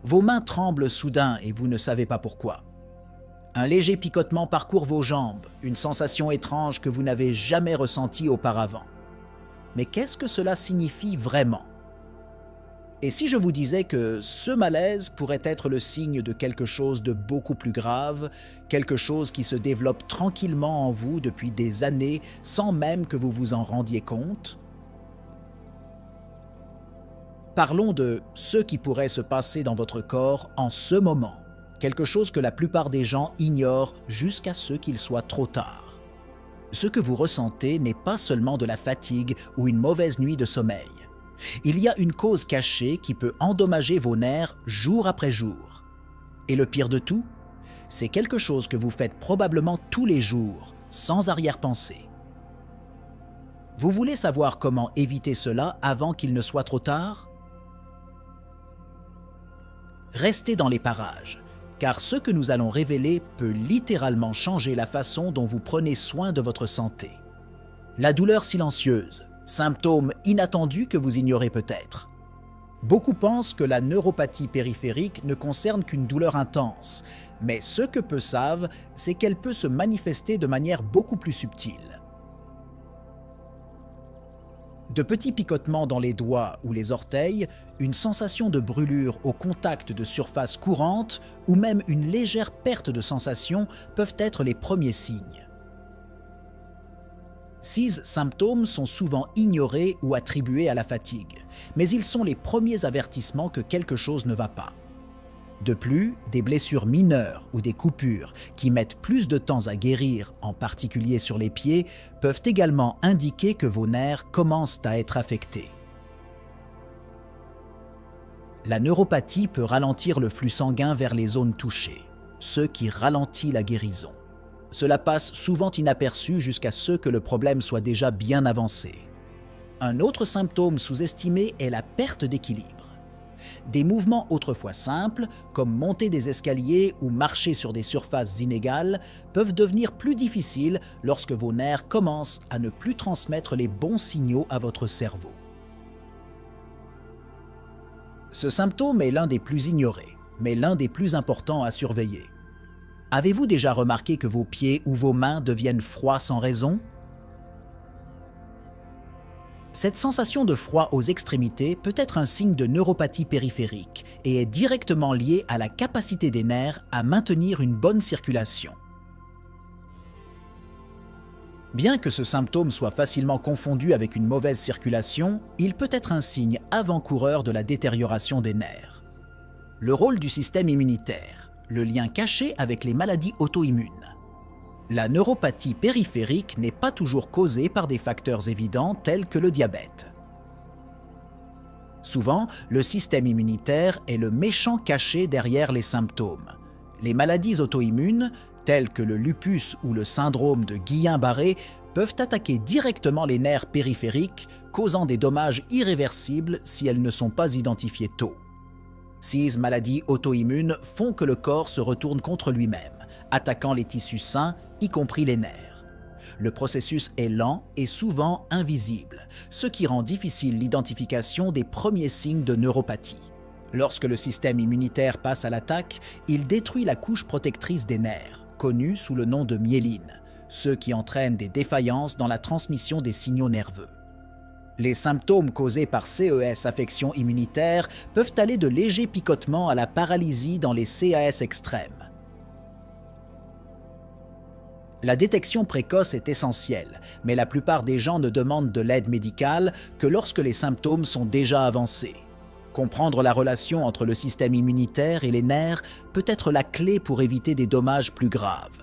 Vos mains tremblent soudain et vous ne savez pas pourquoi. Un léger picotement parcourt vos jambes, une sensation étrange que vous n'avez jamais ressentie auparavant. Mais qu'est-ce que cela signifie vraiment? Et si je vous disais que ce malaise pourrait être le signe de quelque chose de beaucoup plus grave, quelque chose qui se développe tranquillement en vous depuis des années sans même que vous vous en rendiez compte? Parlons de ce qui pourrait se passer dans votre corps en ce moment, quelque chose que la plupart des gens ignorent jusqu'à ce qu'il soit trop tard. Ce que vous ressentez n'est pas seulement de la fatigue ou une mauvaise nuit de sommeil. Il y a une cause cachée qui peut endommager vos nerfs jour après jour. Et le pire de tout, c'est quelque chose que vous faites probablement tous les jours, sans arrière-pensée. Vous voulez savoir comment éviter cela avant qu'il ne soit trop tard? Restez dans les parages, car ce que nous allons révéler peut littéralement changer la façon dont vous prenez soin de votre santé. La douleur silencieuse, symptôme inattendu que vous ignorez peut-être. Beaucoup pensent que la neuropathie périphérique ne concerne qu'une douleur intense, mais ce que peu savent, c'est qu'elle peut se manifester de manière beaucoup plus subtile. De petits picotements dans les doigts ou les orteils, une sensation de brûlure au contact de surfaces courantes ou même une légère perte de sensation peuvent être les premiers signes. Ces symptômes sont souvent ignorés ou attribués à la fatigue, mais ils sont les premiers avertissements que quelque chose ne va pas. De plus, des blessures mineures ou des coupures qui mettent plus de temps à guérir, en particulier sur les pieds, peuvent également indiquer que vos nerfs commencent à être affectés. La neuropathie peut ralentir le flux sanguin vers les zones touchées, ce qui ralentit la guérison. Cela passe souvent inaperçu jusqu'à ce que le problème soit déjà bien avancé. Un autre symptôme sous-estimé est la perte d'équilibre. Des mouvements autrefois simples, comme monter des escaliers ou marcher sur des surfaces inégales, peuvent devenir plus difficiles lorsque vos nerfs commencent à ne plus transmettre les bons signaux à votre cerveau. Ce symptôme est l'un des plus ignorés, mais l'un des plus importants à surveiller. Avez-vous déjà remarqué que vos pieds ou vos mains deviennent froids sans raison? Cette sensation de froid aux extrémités peut être un signe de neuropathie périphérique et est directement liée à la capacité des nerfs à maintenir une bonne circulation. Bien que ce symptôme soit facilement confondu avec une mauvaise circulation, il peut être un signe avant-coureur de la détérioration des nerfs. Le rôle du système immunitaire, le lien caché avec les maladies auto-immunes. La neuropathie périphérique n'est pas toujours causée par des facteurs évidents tels que le diabète. Souvent, le système immunitaire est le méchant caché derrière les symptômes. Les maladies auto-immunes, telles que le lupus ou le syndrome de Guillain-Barré, peuvent attaquer directement les nerfs périphériques, causant des dommages irréversibles si elles ne sont pas identifiées tôt. Ces maladies auto-immunes font que le corps se retourne contre lui-même, attaquant les tissus sains, y compris les nerfs. Le processus est lent et souvent invisible, ce qui rend difficile l'identification des premiers signes de neuropathie. Lorsque le système immunitaire passe à l'attaque, il détruit la couche protectrice des nerfs, connue sous le nom de myéline, ce qui entraîne des défaillances dans la transmission des signaux nerveux. Les symptômes causés par CES affection immunitaire peuvent aller de légers picotements à la paralysie dans les CAS extrêmes. La détection précoce est essentielle, mais la plupart des gens ne demandent de l'aide médicale que lorsque les symptômes sont déjà avancés. Comprendre la relation entre le système immunitaire et les nerfs peut être la clé pour éviter des dommages plus graves.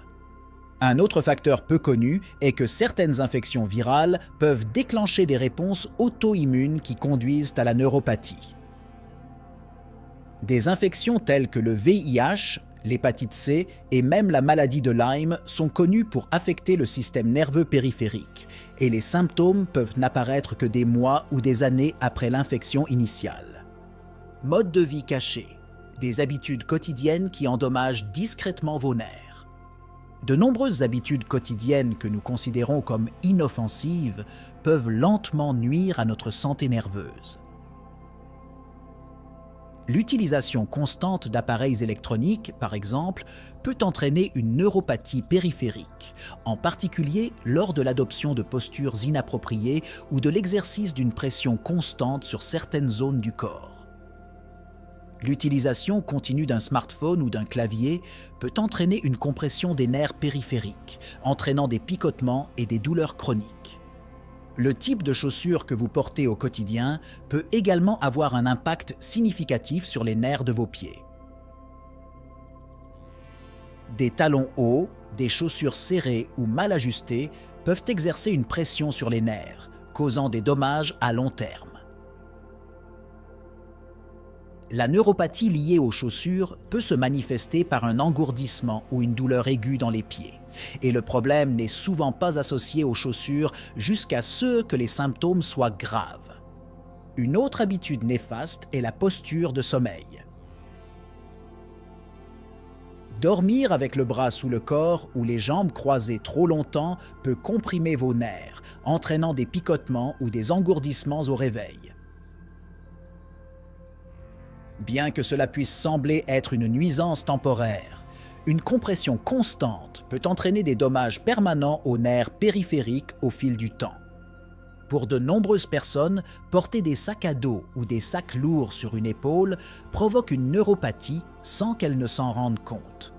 Un autre facteur peu connu est que certaines infections virales peuvent déclencher des réponses auto-immunes qui conduisent à la neuropathie. Des infections telles que le VIH, l'hépatite C et même la maladie de Lyme sont connues pour affecter le système nerveux périphérique, et les symptômes peuvent n'apparaître que des mois ou des années après l'infection initiale. Mode de vie caché, des habitudes quotidiennes qui endommagent discrètement vos nerfs. De nombreuses habitudes quotidiennes que nous considérons comme inoffensives peuvent lentement nuire à notre santé nerveuse. L'utilisation constante d'appareils électroniques, par exemple, peut entraîner une neuropathie périphérique, en particulier lors de l'adoption de postures inappropriées ou de l'exercice d'une pression constante sur certaines zones du corps. L'utilisation continue d'un smartphone ou d'un clavier peut entraîner une compression des nerfs périphériques, entraînant des picotements et des douleurs chroniques. Le type de chaussures que vous portez au quotidien peut également avoir un impact significatif sur les nerfs de vos pieds. Des talons hauts, des chaussures serrées ou mal ajustées peuvent exercer une pression sur les nerfs, causant des dommages à long terme. La neuropathie liée aux chaussures peut se manifester par un engourdissement ou une douleur aiguë dans les pieds, et le problème n'est souvent pas associé aux chaussures jusqu'à ce que les symptômes soient graves. Une autre habitude néfaste est la posture de sommeil. Dormir avec le bras sous le corps ou les jambes croisées trop longtemps peut comprimer vos nerfs, entraînant des picotements ou des engourdissements au réveil. Bien que cela puisse sembler être une nuisance temporaire, une compression constante peut entraîner des dommages permanents aux nerfs périphériques au fil du temps. Pour de nombreuses personnes, porter des sacs à dos ou des sacs lourds sur une épaule provoque une neuropathie sans qu'elles ne s'en rendent compte.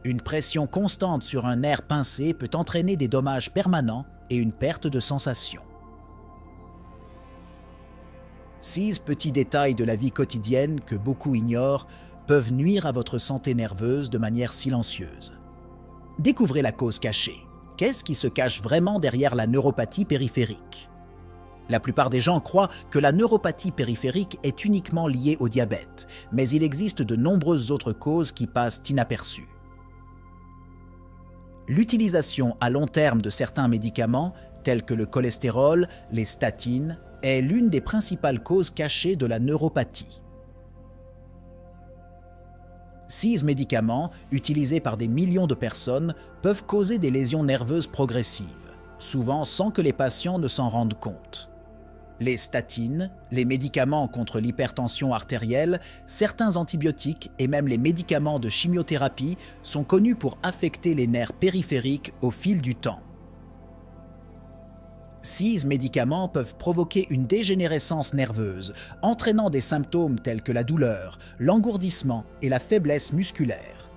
Une pression constante sur un nerf pincé peut entraîner des dommages permanents et une perte de sensation. 6 petits détails de la vie quotidienne que beaucoup ignorent peuvent nuire à votre santé nerveuse de manière silencieuse. Découvrez la cause cachée. Qu'est-ce qui se cache vraiment derrière la neuropathie périphérique? La plupart des gens croient que la neuropathie périphérique est uniquement liée au diabète, mais il existe de nombreuses autres causes qui passent inaperçues. L'utilisation à long terme de certains médicaments, tels que le cholestérol, les statines, est l'une des principales causes cachées de la neuropathie. 6 médicaments, utilisés par des millions de personnes, peuvent causer des lésions nerveuses progressives, souvent sans que les patients ne s'en rendent compte. Les statines, les médicaments contre l'hypertension artérielle, certains antibiotiques et même les médicaments de chimiothérapie sont connus pour affecter les nerfs périphériques au fil du temps. 6 médicaments peuvent provoquer une dégénérescence nerveuse, entraînant des symptômes tels que la douleur, l'engourdissement et la faiblesse musculaire.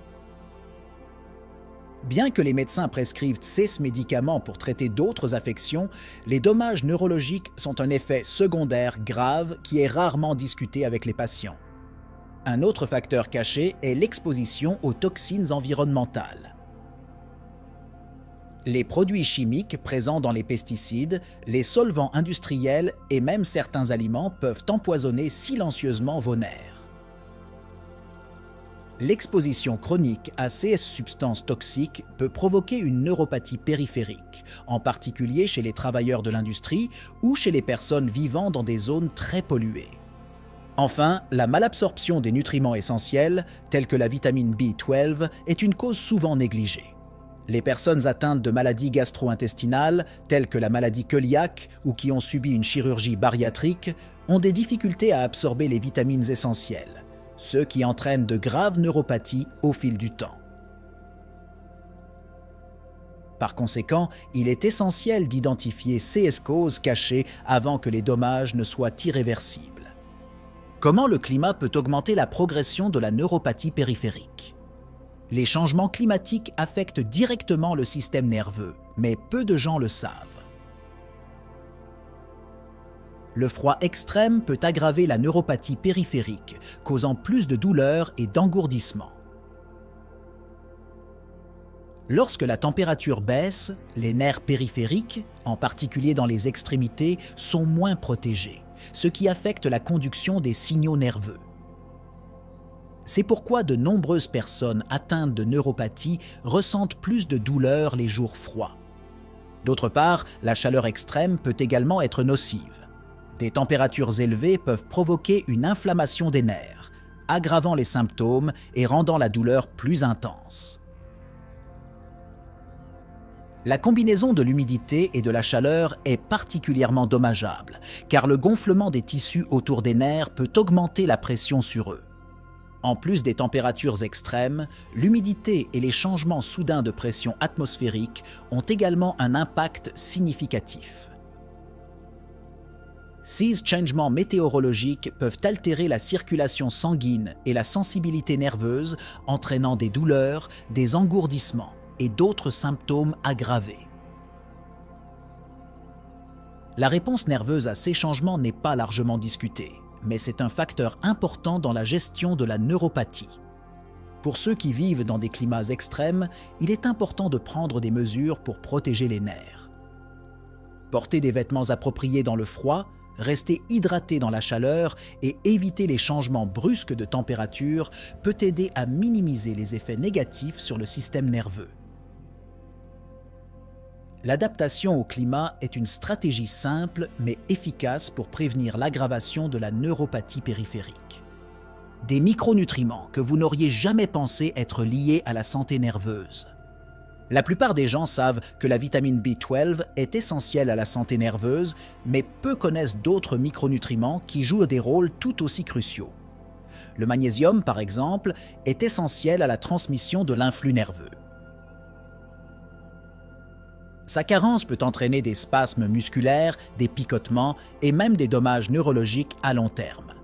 Bien que les médecins prescrivent ces médicaments pour traiter d'autres affections, les dommages neurologiques sont un effet secondaire grave qui est rarement discuté avec les patients. Un autre facteur caché est l'exposition aux toxines environnementales. Les produits chimiques présents dans les pesticides, les solvants industriels et même certains aliments peuvent empoisonner silencieusement vos nerfs. L'exposition chronique à ces substances toxiques peut provoquer une neuropathie périphérique, en particulier chez les travailleurs de l'industrie ou chez les personnes vivant dans des zones très polluées. Enfin, la malabsorption des nutriments essentiels, tels que la vitamine B12, est une cause souvent négligée. Les personnes atteintes de maladies gastro-intestinales, telles que la maladie cœliaque ou qui ont subi une chirurgie bariatrique, ont des difficultés à absorber les vitamines essentielles, ce qui entraîne de graves neuropathies au fil du temps. Par conséquent, il est essentiel d'identifier ces causes cachées avant que les dommages ne soient irréversibles. Comment le climat peut augmenter la progression de la neuropathie périphérique? Les changements climatiques affectent directement le système nerveux, mais peu de gens le savent. Le froid extrême peut aggraver la neuropathie périphérique, causant plus de douleurs et d'engourdissement. Lorsque la température baisse, les nerfs périphériques, en particulier dans les extrémités, sont moins protégés, ce qui affecte la conduction des signaux nerveux. C'est pourquoi de nombreuses personnes atteintes de neuropathie ressentent plus de douleurs les jours froids. D'autre part, la chaleur extrême peut également être nocive. Des températures élevées peuvent provoquer une inflammation des nerfs, aggravant les symptômes et rendant la douleur plus intense. La combinaison de l'humidité et de la chaleur est particulièrement dommageable, car le gonflement des tissus autour des nerfs peut augmenter la pression sur eux. En plus des températures extrêmes, l'humidité et les changements soudains de pression atmosphérique ont également un impact significatif. Ces changements météorologiques peuvent altérer la circulation sanguine et la sensibilité nerveuse, entraînant des douleurs, des engourdissements et d'autres symptômes aggravés. La réponse nerveuse à ces changements n'est pas largement discutée, mais c'est un facteur important dans la gestion de la neuropathie. Pour ceux qui vivent dans des climats extrêmes, il est important de prendre des mesures pour protéger les nerfs. Porter des vêtements appropriés dans le froid, rester hydraté dans la chaleur et éviter les changements brusques de température peut aider à minimiser les effets négatifs sur le système nerveux. L'adaptation au climat est une stratégie simple mais efficace pour prévenir l'aggravation de la neuropathie périphérique. Des micronutriments que vous n'auriez jamais pensé être liés à la santé nerveuse. La plupart des gens savent que la vitamine B12 est essentielle à la santé nerveuse, mais peu connaissent d'autres micronutriments qui jouent des rôles tout aussi cruciaux. Le magnésium, par exemple, est essentiel à la transmission de l'influx nerveux. Sa carence peut entraîner des spasmes musculaires, des picotements et même des dommages neurologiques à long terme.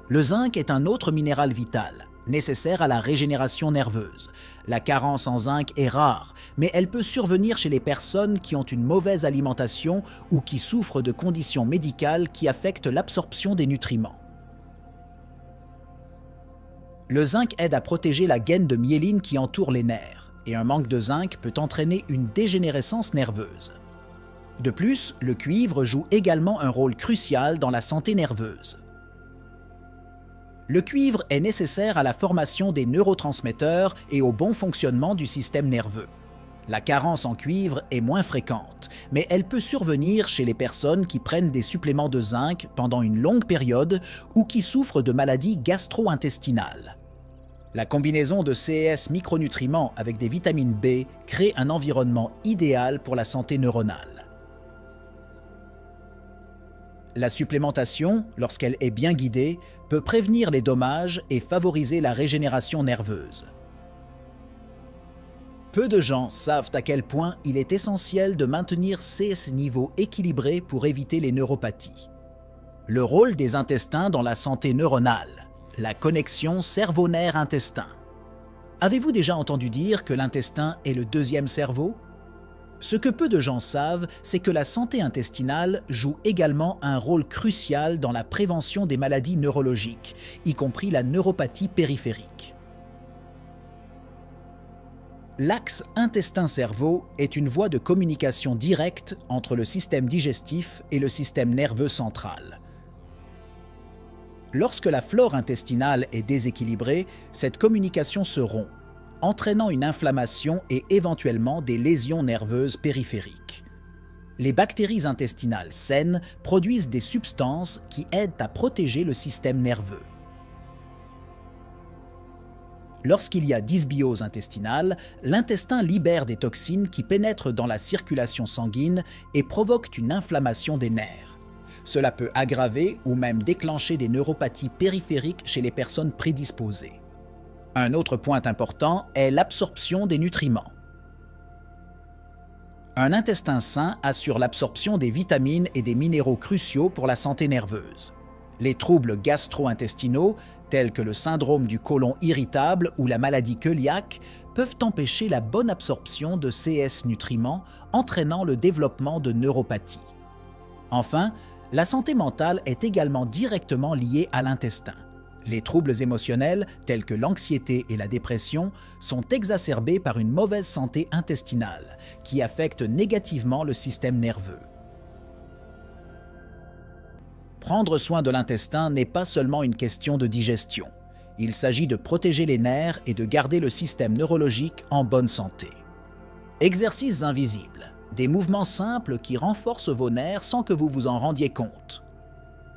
Le zinc est un autre minéral vital, nécessaire à la régénération nerveuse. La carence en zinc est rare, mais elle peut survenir chez les personnes qui ont une mauvaise alimentation ou qui souffrent de conditions médicales qui affectent l'absorption des nutriments. Le zinc aide à protéger la gaine de myéline qui entoure les nerfs, et un manque de zinc peut entraîner une dégénérescence nerveuse. De plus, le cuivre joue également un rôle crucial dans la santé nerveuse. Le cuivre est nécessaire à la formation des neurotransmetteurs et au bon fonctionnement du système nerveux. La carence en cuivre est moins fréquente, mais elle peut survenir chez les personnes qui prennent des suppléments de zinc pendant une longue période ou qui souffrent de maladies gastro-intestinales. La combinaison de ces micronutriments avec des vitamines B crée un environnement idéal pour la santé neuronale. La supplémentation, lorsqu'elle est bien guidée, peut prévenir les dommages et favoriser la régénération nerveuse. Peu de gens savent à quel point il est essentiel de maintenir ces niveaux équilibrés pour éviter les neuropathies. Le rôle des intestins dans la santé neuronale. La connexion cerveau-nerf-intestin. Avez-vous déjà entendu dire que l'intestin est le deuxième cerveau? Ce que peu de gens savent, c'est que la santé intestinale joue également un rôle crucial dans la prévention des maladies neurologiques, y compris la neuropathie périphérique. L'axe intestin-cerveau est une voie de communication directe entre le système digestif et le système nerveux central. Lorsque la flore intestinale est déséquilibrée, cette communication se rompt, entraînant une inflammation et éventuellement des lésions nerveuses périphériques. Les bactéries intestinales saines produisent des substances qui aident à protéger le système nerveux. Lorsqu'il y a dysbiose intestinale, l'intestin libère des toxines qui pénètrent dans la circulation sanguine et provoquent une inflammation des nerfs. Cela peut aggraver ou même déclencher des neuropathies périphériques chez les personnes prédisposées. Un autre point important est l'absorption des nutriments. Un intestin sain assure l'absorption des vitamines et des minéraux cruciaux pour la santé nerveuse. Les troubles gastro-intestinaux, tels que le syndrome du côlon irritable ou la maladie cœliaque, peuvent empêcher la bonne absorption de ces nutriments, entraînant le développement de neuropathies. Enfin, la santé mentale est également directement liée à l'intestin. Les troubles émotionnels, tels que l'anxiété et la dépression, sont exacerbés par une mauvaise santé intestinale, qui affecte négativement le système nerveux. Prendre soin de l'intestin n'est pas seulement une question de digestion. Il s'agit de protéger les nerfs et de garder le système neurologique en bonne santé. Exercices invisibles. Des mouvements simples qui renforcent vos nerfs sans que vous vous en rendiez compte.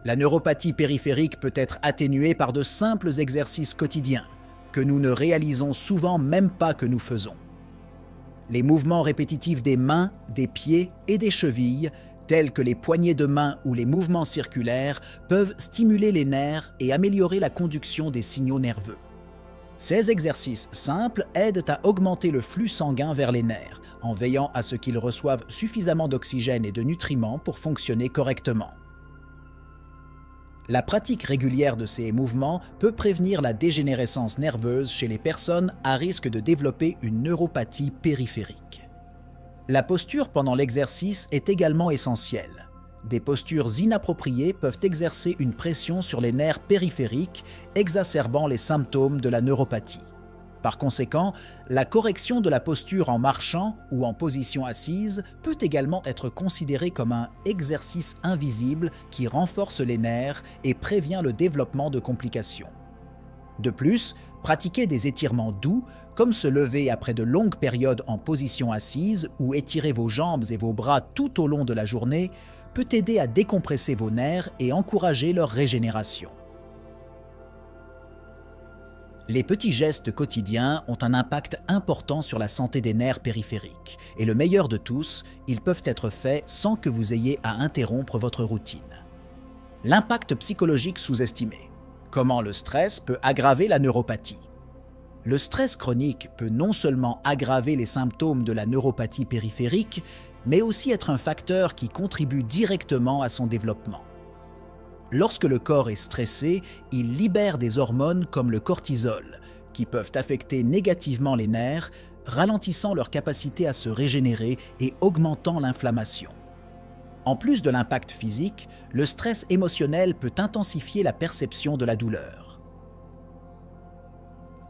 La neuropathie périphérique peut être atténuée par de simples exercices quotidiens, que nous ne réalisons souvent même pas que nous faisons. Les mouvements répétitifs des mains, des pieds et des chevilles, tels que les poignées de main ou les mouvements circulaires, peuvent stimuler les nerfs et améliorer la conduction des signaux nerveux. Ces exercices simples aident à augmenter le flux sanguin vers les nerfs, en veillant à ce qu'ils reçoivent suffisamment d'oxygène et de nutriments pour fonctionner correctement. La pratique régulière de ces mouvements peut prévenir la dégénérescence nerveuse chez les personnes à risque de développer une neuropathie périphérique. La posture pendant l'exercice est également essentielle. Des postures inappropriées peuvent exercer une pression sur les nerfs périphériques, exacerbant les symptômes de la neuropathie. Par conséquent, la correction de la posture en marchant ou en position assise peut également être considérée comme un exercice invisible qui renforce les nerfs et prévient le développement de complications. De plus, pratiquer des étirements doux, comme se lever après de longues périodes en position assise ou étirer vos jambes et vos bras tout au long de la journée, peut aider à décompresser vos nerfs et encourager leur régénération. Les petits gestes quotidiens ont un impact important sur la santé des nerfs périphériques, et le meilleur de tous, ils peuvent être faits sans que vous ayez à interrompre votre routine. L'impact psychologique sous-estimé. Comment le stress peut aggraver la neuropathie? Le stress chronique peut non seulement aggraver les symptômes de la neuropathie périphérique, mais aussi être un facteur qui contribue directement à son développement. Lorsque le corps est stressé, il libère des hormones comme le cortisol, qui peuvent affecter négativement les nerfs, ralentissant leur capacité à se régénérer et augmentant l'inflammation. En plus de l'impact physique, le stress émotionnel peut intensifier la perception de la douleur.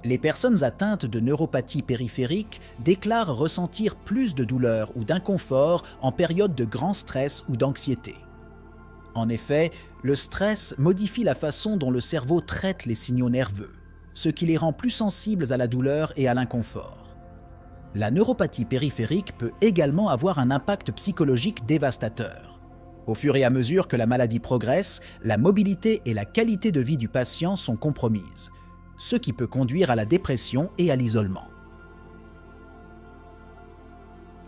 Les personnes atteintes de neuropathie périphérique déclarent ressentir plus de douleur ou d'inconfort en période de grand stress ou d'anxiété. En effet, le stress modifie la façon dont le cerveau traite les signaux nerveux, ce qui les rend plus sensibles à la douleur et à l'inconfort. La neuropathie périphérique peut également avoir un impact psychologique dévastateur. Au fur et à mesure que la maladie progresse, la mobilité et la qualité de vie du patient sont compromises, ce qui peut conduire à la dépression et à l'isolement.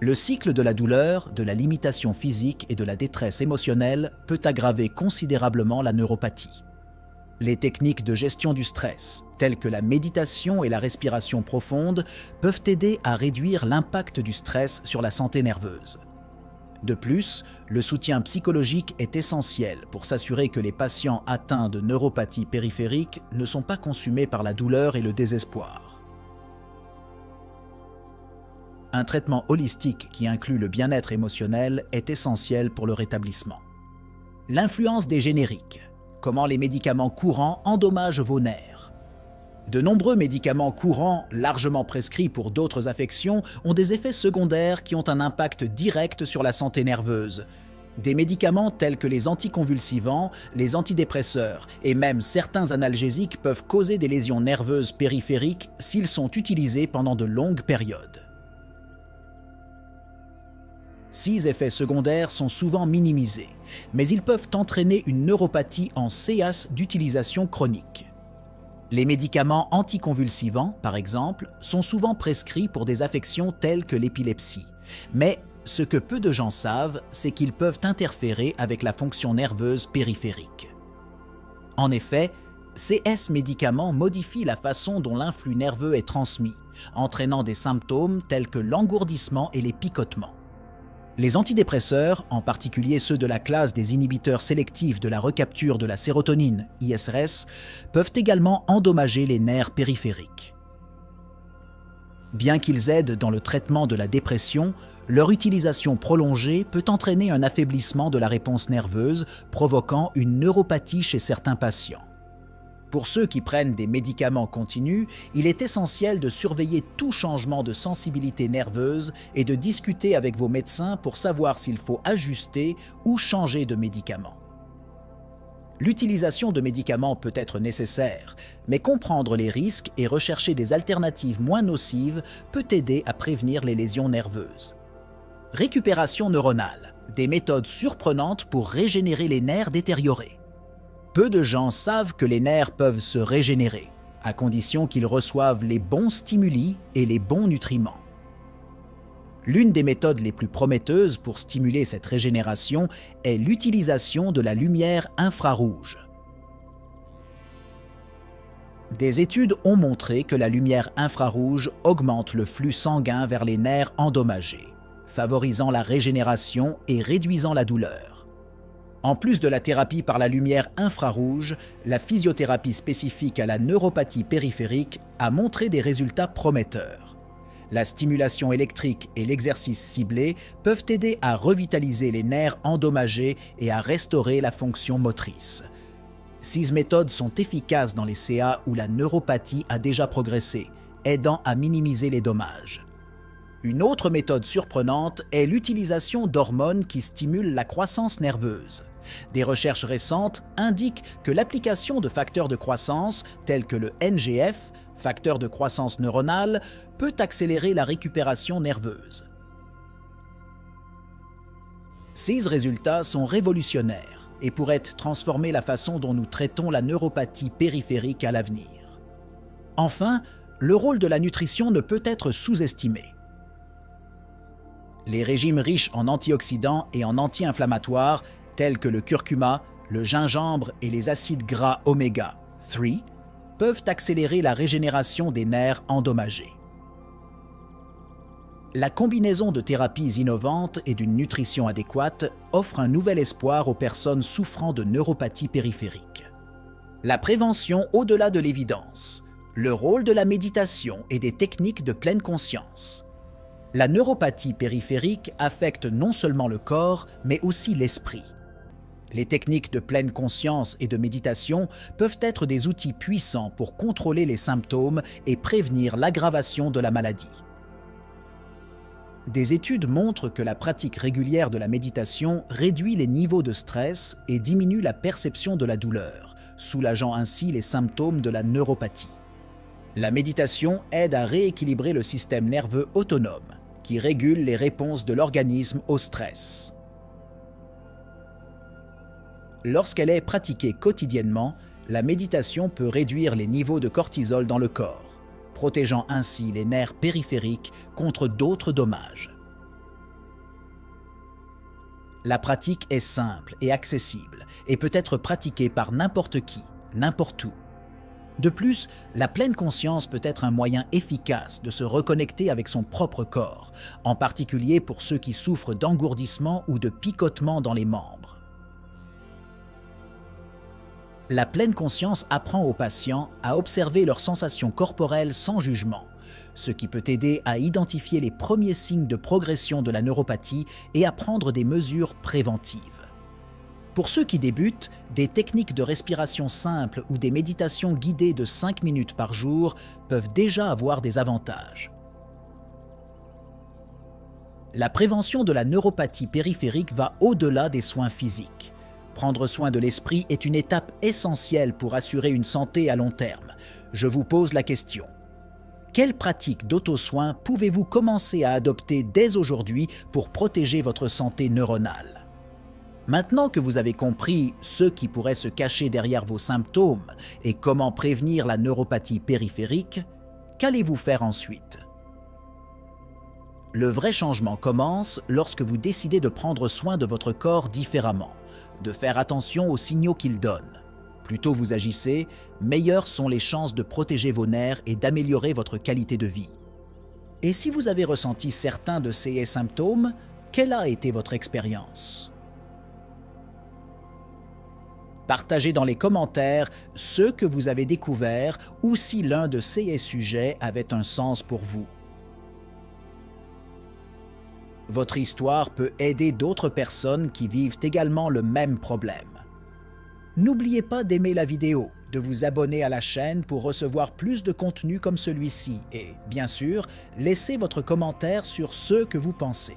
Le cycle de la douleur, de la limitation physique et de la détresse émotionnelle peut aggraver considérablement la neuropathie. Les techniques de gestion du stress, telles que la méditation et la respiration profonde, peuvent aider à réduire l'impact du stress sur la santé nerveuse. De plus, le soutien psychologique est essentiel pour s'assurer que les patients atteints de neuropathie périphérique ne sont pas consumés par la douleur et le désespoir. Un traitement holistique qui inclut le bien-être émotionnel est essentiel pour le rétablissement. L'influence des génériques. Comment les médicaments courants endommagent vos nerfs. De nombreux médicaments courants, largement prescrits pour d'autres affections, ont des effets secondaires qui ont un impact direct sur la santé nerveuse. Des médicaments tels que les anticonvulsivants, les antidépresseurs et même certains analgésiques peuvent causer des lésions nerveuses périphériques s'ils sont utilisés pendant de longues périodes. Ces effets secondaires sont souvent minimisés, mais ils peuvent entraîner une neuropathie en séance d'utilisation chronique. Les médicaments anticonvulsivants, par exemple, sont souvent prescrits pour des affections telles que l'épilepsie, mais ce que peu de gens savent, c'est qu'ils peuvent interférer avec la fonction nerveuse périphérique. En effet, ces médicaments modifient la façon dont l'influx nerveux est transmis, entraînant des symptômes tels que l'engourdissement et les picotements. Les antidépresseurs, en particulier ceux de la classe des inhibiteurs sélectifs de la recapture de la sérotonine, ISRS, peuvent également endommager les nerfs périphériques. Bien qu'ils aident dans le traitement de la dépression, leur utilisation prolongée peut entraîner un affaiblissement de la réponse nerveuse, provoquant une neuropathie chez certains patients. Pour ceux qui prennent des médicaments continus, il est essentiel de surveiller tout changement de sensibilité nerveuse et de discuter avec vos médecins pour savoir s'il faut ajuster ou changer de médicament. L'utilisation de médicaments peut être nécessaire, mais comprendre les risques et rechercher des alternatives moins nocives peut aider à prévenir les lésions nerveuses. Récupération neuronale, des méthodes surprenantes pour régénérer les nerfs détériorés. Peu de gens savent que les nerfs peuvent se régénérer, à condition qu'ils reçoivent les bons stimuli et les bons nutriments. L'une des méthodes les plus prometteuses pour stimuler cette régénération est l'utilisation de la lumière infrarouge. Des études ont montré que la lumière infrarouge augmente le flux sanguin vers les nerfs endommagés, favorisant la régénération et réduisant la douleur. En plus de la thérapie par la lumière infrarouge, la physiothérapie spécifique à la neuropathie périphérique a montré des résultats prometteurs. La stimulation électrique et l'exercice ciblé peuvent aider à revitaliser les nerfs endommagés et à restaurer la fonction motrice. Ces méthodes sont efficaces dans les CA où la neuropathie a déjà progressé, aidant à minimiser les dommages. Une autre méthode surprenante est l'utilisation d'hormones qui stimulent la croissance nerveuse. Des recherches récentes indiquent que l'application de facteurs de croissance tels que le NGF, facteur de croissance neuronale, peut accélérer la récupération nerveuse. Ces résultats sont révolutionnaires et pourraient transformer la façon dont nous traitons la neuropathie périphérique à l'avenir. Enfin, le rôle de la nutrition ne peut être sous-estimé. Les régimes riches en antioxydants et en anti-inflammatoires, tels que le curcuma, le gingembre et les acides gras oméga 3, peuvent accélérer la régénération des nerfs endommagés. La combinaison de thérapies innovantes et d'une nutrition adéquate offre un nouvel espoir aux personnes souffrant de neuropathie périphérique. La prévention au-delà de l'évidence, le rôle de la méditation et des techniques de pleine conscience. La neuropathie périphérique affecte non seulement le corps, mais aussi l'esprit. Les techniques de pleine conscience et de méditation peuvent être des outils puissants pour contrôler les symptômes et prévenir l'aggravation de la maladie. Des études montrent que la pratique régulière de la méditation réduit les niveaux de stress et diminue la perception de la douleur, soulageant ainsi les symptômes de la neuropathie. La méditation aide à rééquilibrer le système nerveux autonome, qui régule les réponses de l'organisme au stress. Lorsqu'elle est pratiquée quotidiennement, la méditation peut réduire les niveaux de cortisol dans le corps, protégeant ainsi les nerfs périphériques contre d'autres dommages. La pratique est simple et accessible et peut être pratiquée par n'importe qui, n'importe où. De plus, la pleine conscience peut être un moyen efficace de se reconnecter avec son propre corps, en particulier pour ceux qui souffrent d'engourdissement ou de picotement dans les membres. La pleine conscience apprend aux patients à observer leurs sensations corporelles sans jugement, ce qui peut aider à identifier les premiers signes de progression de la neuropathie et à prendre des mesures préventives. Pour ceux qui débutent, des techniques de respiration simples ou des méditations guidées de 5 minutes par jour peuvent déjà avoir des avantages. La prévention de la neuropathie périphérique va au-delà des soins physiques. Prendre soin de l'esprit est une étape essentielle pour assurer une santé à long terme. Je vous pose la question. Quelles pratiques d'auto-soin pouvez-vous commencer à adopter dès aujourd'hui pour protéger votre santé neuronale? Maintenant que vous avez compris ce qui pourrait se cacher derrière vos symptômes et comment prévenir la neuropathie périphérique, qu'allez-vous faire ensuite? Le vrai changement commence lorsque vous décidez de prendre soin de votre corps différemment, de faire attention aux signaux qu'il donne. Plus tôt vous agissez, meilleures sont les chances de protéger vos nerfs et d'améliorer votre qualité de vie. Et si vous avez ressenti certains de ces symptômes, quelle a été votre expérience? Partagez dans les commentaires ce que vous avez découvert ou si l'un de ces sujets avait un sens pour vous. Votre histoire peut aider d'autres personnes qui vivent également le même problème. N'oubliez pas d'aimer la vidéo, de vous abonner à la chaîne pour recevoir plus de contenu comme celui-ci et, bien sûr, laissez votre commentaire sur ce que vous pensez.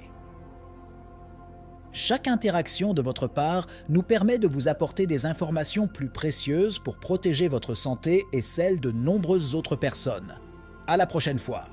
Chaque interaction de votre part nous permet de vous apporter des informations plus précieuses pour protéger votre santé et celle de nombreuses autres personnes. À la prochaine fois!